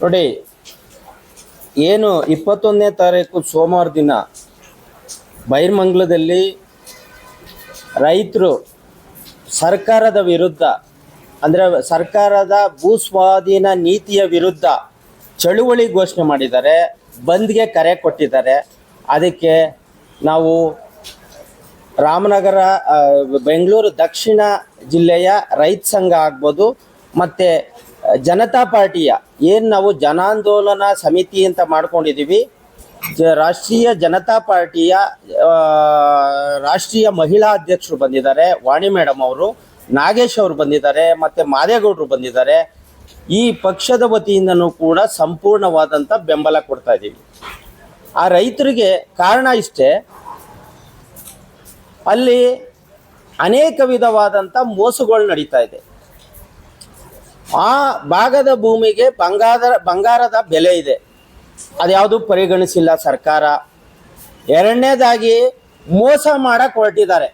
ನೋಡಿ, ಏನು 21ನೇ ತಾರೀಕು ಸೋಮವಾರ ದಿನ ಬೈರಮಂಗಲದಲ್ಲಿ ರೈತರು ಸರ್ಕಾರದ ವಿರುದ್ಧ, ಅಂದರೆ ಸರ್ಕಾರದ ಭೂಸ್ವಾಧೀನ ನೀತಿಯ ವಿರುದ್ಧ ಚಳುವಳಿ ಘೋಷಣೆ ಮಾಡಿದ್ದಾರೆ, ಬಂದ್ಗೆ ಕರೆ ಕೊಟ್ಟಿದ್ದಾರೆ. ಅದಕ್ಕೆ ನಾವು ರಾಮನಗರ, ಬೆಂಗಳೂರು ದಕ್ಷಿಣ ಜಿಲ್ಲೆಯ ರೈತ ಸಂಘ ಆಗ್ಬೋದು, ಮತ್ತು ಜನತಾ ಪಾರ್ಟಿಯ ಏನು ನಾವು ಜನಾಂದೋಲನ ಸಮಿತಿ ಅಂತ ಮಾಡ್ಕೊಂಡಿದ್ದೀವಿ, ರಾಷ್ಟ್ರೀಯ ಜನತಾ ಪಾರ್ಟಿಯ ರಾಷ್ಟ್ರೀಯ ಮಹಿಳಾ ಅಧ್ಯಕ್ಷರು ಬಂದಿದ್ದಾರೆ, ವಾಣಿ ಮೇಡಮ್ ಅವರು, ನಾಗೇಶ್ ಅವರು ಬಂದಿದ್ದಾರೆ, ಮತ್ತು ಮಾದೇಗೌಡರು ಬಂದಿದ್ದಾರೆ. ಈ ಪಕ್ಷದ ವತಿಯಿಂದನೂ ಕೂಡ ಸಂಪೂರ್ಣವಾದಂಥ ಬೆಂಬಲ ಕೊಡ್ತಾ ಇದ್ದೀವಿ. ಆ ರೈತರಿಗೆ ಕಾರಣ ಇಷ್ಟೇ, ಅಲ್ಲಿ ಅನೇಕ ವಿಧವಾದಂಥ ಮೋಸಗಳು ನಡೀತಾ ಇದೆ. ಆ ಭಾಗದ ಭೂಮಿಗೆ ಬಂಗಾರದ ಬೆಲೆ ಇದೆ, ಅದ್ಯಾವುದು ಪರಿಗಣಿಸಿಲ್ಲ ಸರ್ಕಾರ. ಎರಡನೇದಾಗಿ ಮೋಸ ಮಾಡಕ್ಕೆ ಹೊರಟಿದ್ದಾರೆ.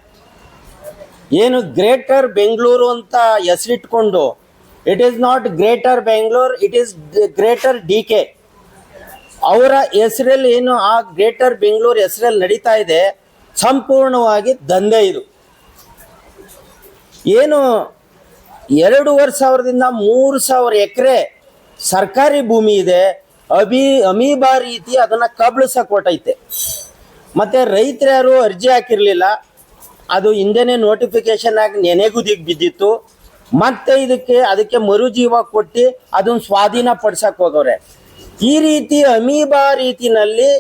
ಏನು ಗ್ರೇಟರ್ ಬೆಂಗಳೂರು ಅಂತ ಹೆಸರಿಟ್ಕೊಂಡು, it is not greater Bengaluru, it is greater DK. ಅವರ ಹೆಸರಲ್ಲಿ ಏನು ಆ ಗ್ರೇಟರ್ ಬೆಂಗಳೂರು ಹೆಸರಲ್ಲಿ ನಡೀತಾ ಇದೆ, ಸಂಪೂರ್ಣವಾಗಿ ದಂಧೆ ಇದು. ಏನು 2,500ದಿಂದ 3,000 ಎಕರೆ ಸರ್ಕಾರಿ ಭೂಮಿ ಇದೆ, ಅಮೀಬಾ ರೀತಿ ಅದನ್ನು ಕಬಳಿಸಕ್ಕೆ ಹೊರಟೈತೆ. ಮತ್ತು ರೈತರು ಯಾರು ಅರ್ಜಿ ಹಾಕಿರಲಿಲ್ಲ, ಅದು ಹಿಂದೆನೇ ನೋಟಿಫಿಕೇಶನ್ ಆಗಿ ನೆನೆಗುದಿಗೆ ಬಿದ್ದಿತ್ತು. ಮತ್ತೆ ಅದಕ್ಕೆ ಮರುಜೀವ ಕೊಟ್ಟು ಅದನ್ನು ಸ್ವಾಧೀನ ಪಡಿಸಕ್ಕೆ ಹೋಗವ್ರೆ. ಈ ರೀತಿ ಅಮೀಬಾ ರೀತಿನಲ್ಲಿ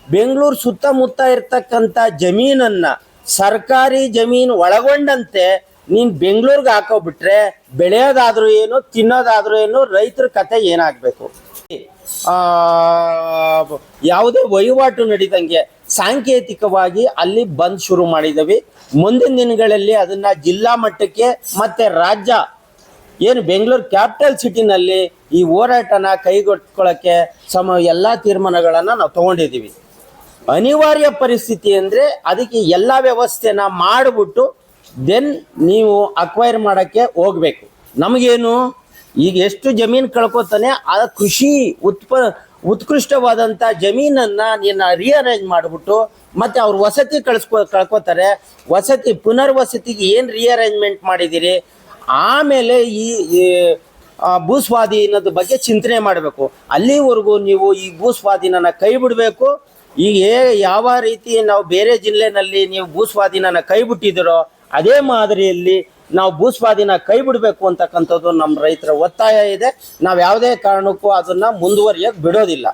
ಬೆಂಗಳೂರು ಸುತ್ತಮುತ್ತ ಇರ್ತಕ್ಕಂಥ ಜಮೀನನ್ನು, ಸರ್ಕಾರಿ ಜಮೀನು ಒಳಗೊಂಡಂತೆ ನೀನು ಬೆಂಗಳೂರಿಗೆ ಹಾಕೋಬಿಟ್ರೆ ಬೆಳೆಯೋದಾದ್ರೂ ಏನು, ತಿನ್ನೋದಾದ್ರೂ ಏನು, ರೈತರ ಕತೆ ಏನಾಗಬೇಕು? ಯಾವುದೇ ವಹಿವಾಟು ನಡೀದಂಗೆ ಸಾಂಕೇತಿಕವಾಗಿ ಅಲ್ಲಿ ಬಂದ್ ಶುರು ಮಾಡಿದ್ದೀವಿ. ಮುಂದಿನ ದಿನಗಳಲ್ಲಿ ಅದನ್ನು ಜಿಲ್ಲಾ ಮಟ್ಟಕ್ಕೆ ಮತ್ತು ರಾಜ್ಯ, ಏನು ಬೆಂಗಳೂರು ಕ್ಯಾಪಿಟಲ್ ಸಿಟಿನಲ್ಲಿ ಈ ಹೋರಾಟನ ಕೈಗೊಳ್ಕೊಳ್ಳೋಕ್ಕೆ ಎಲ್ಲ ತೀರ್ಮಾನಗಳನ್ನು ನಾವು ತಗೊಂಡಿದ್ದೀವಿ. ಅನಿವಾರ್ಯ ಪರಿಸ್ಥಿತಿ ಅಂದರೆ ಅದಕ್ಕೆ ಎಲ್ಲ ವ್ಯವಸ್ಥೆನ ಮಾಡಿಬಿಟ್ಟು ದೆನ್ ನೀವು ಅಕ್ವೈರ್ ಮಾಡೋಕ್ಕೆ ಹೋಗಬೇಕು. ನಮಗೇನು ಈಗ ಎಷ್ಟು ಜಮೀನು ಕಳ್ಕೊತಾನೆ ಆ ಕೃಷಿ ಉತ್ಕೃಷ್ಟವಾದಂಥ ಜಮೀನನ್ನು ನೀನು ರಿಅರೇಂಜ್ ಮಾಡಿಬಿಟ್ಟು ಮತ್ತು ಅವ್ರು ವಸತಿ ಕಳ್ಕೊತಾರೆ. ಪುನರ್ವಸತಿಗೆ ಏನು ರಿಅರೇಂಜ್ಮೆಂಟ್ ಮಾಡಿದ್ದೀರಿ, ಆಮೇಲೆ ಈ ಭೂಸ್ವಾಧೀನದ ಬಗ್ಗೆ ಚಿಂತನೆ ಮಾಡಬೇಕು. ಅಲ್ಲಿವರೆಗೂ ನೀವು ಈ ಭೂಸ್ವಾಧೀನನ ಕೈ ಬಿಡಬೇಕು. ಈಗ ಯಾವ ರೀತಿ ನಾವು ಬೇರೆ ಜಿಲ್ಲೆನಲ್ಲಿ ನೀವು ಭೂಸ್ವಾಧೀನನ ಕೈ ಬಿಟ್ಟಿದ್ದೀರೋ ಅದೇ ಮಾದರಿಯಲ್ಲಿ ನಾವು ಭೂಸ್ವಾಧೀನ ಕೈ ಬಿಡಬೇಕು ಅಂತಕ್ಕಂಥದ್ದು ನಮ್ಮ ರೈತರ ಒತ್ತಾಯ ಇದೆ. ನಾವು ಯಾವುದೇ ಕಾರಣಕ್ಕೂ ಅದನ್ನು ಮುಂದುವರಿಯೋಕ್ಕೆ ಬಿಡೋದಿಲ್ಲ.